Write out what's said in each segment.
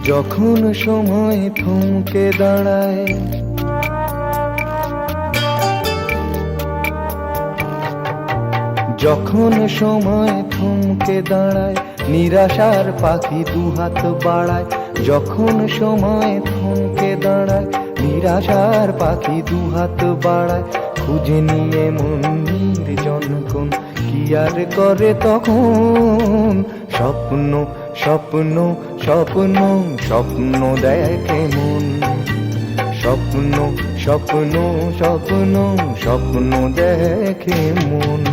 যখন সময় থমকে দাঁড়ায়, যখন সময় থমকে দাঁড়ায়, নিরাশার পাখি দুহাত বাড়ায়। যখন সময় থমকে দাঁড়ায়, নিরাশার পাখি দুহাত বাড়ায়। খুঁজে নিয়ে মন নির্জন কি আর করে তখন? স্বপ্ন স্বপ্ন স্বপ্ন স্বপ্ন দেখে মন। স্বপ্ন স্বপ্ন স্বপ্ন স্বপ্ন দেখে মন।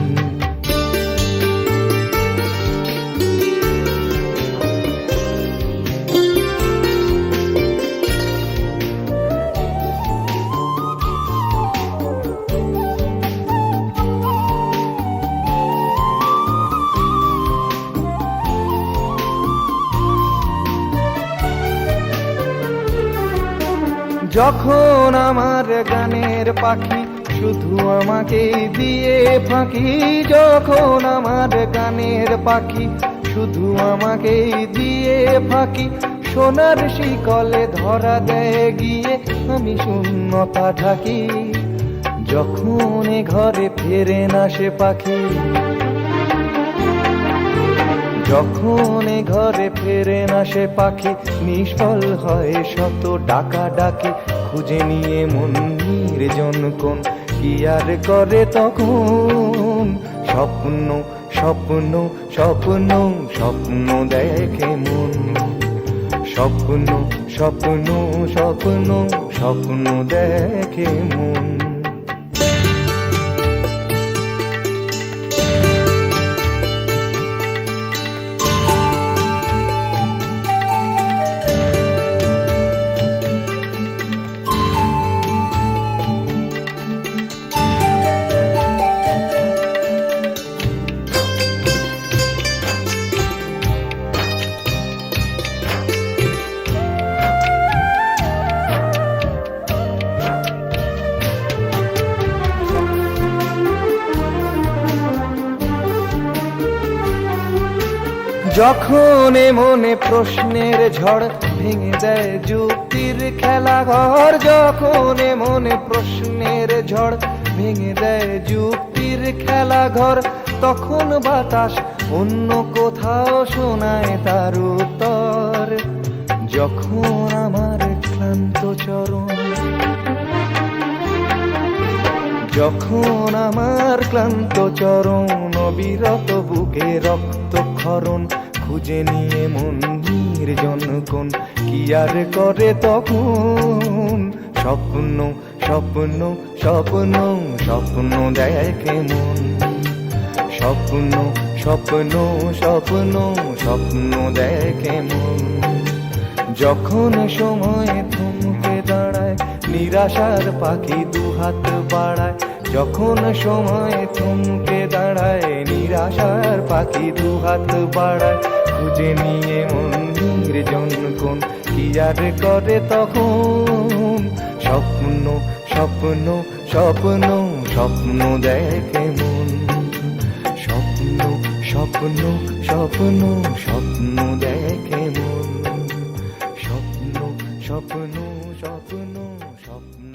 যখন আমার গানের পাখি শুধু আমাকে দিয়ে ফাঁকি, যখন আমার গানের পাখি শুধু আমাকে দিয়ে ফাঁকি, সোনার শিকলে ধরা দেয় গিয়ে আমি শূন্যতা ঢাকি। যখন এ ঘরে ফেরে না সে পাখি, যখন এ ঘরে ফেরে না সে পাখি, নিষ্ফল হয় শত ডাকা ডাকি। খুঁজে নিয়ে মন নির্জন কি আর করে তখন? স্বপ্ন স্বপ্ন স্বপ্ন স্বপ্ন দেখে মন। স্বপ্ন স্বপ্ন স্বপ্ন স্বপ্ন দেখে মন। যখন মনে প্রশ্নের ঝড় ভেঙে দেয় যুক্তির খেলাঘর, যখন মনে প্রশ্নের ঝড় ভেঙে দেয় যুক্তির খেলাঘর, তখন বাতাস অন্য কোথাও শোনায় তার উত্তর। যখন আমার ক্লান্ত চরণ, যখন আমার ক্লান্ত চরণ, অবিরত বুকে রক্তক্ষরণ, খুঁজে নিয়ে মন নির্জন কি আর করে তখন? স্বপ্ন স্বপ্ন স্বপ্ন স্বপ্ন দেখে মন। স্বপ্ন স্বপ্ন স্বপ্ন স্বপ্ন দেখে মন। যখন সময় থমকে দাঁড়ায়, নিরাশার পাখি দুহাত বাড়ায়। যখন সময় থমকে দাঁড়ায়, নিরাশার পাখি দুহাত বাড়ায়। খুঁজে নিয়ে মন নির্জন কি আর করে তখন? স্বপ্ন স্বপ্ন স্বপ্ন স্বপ্ন দেখে মন। স্বপ্ন স্বপ্ন স্বপ্ন স্বপ্ন দেখে মন। স্বপ্ন স্বপ্ন স্বপ্ন স্বপ্ন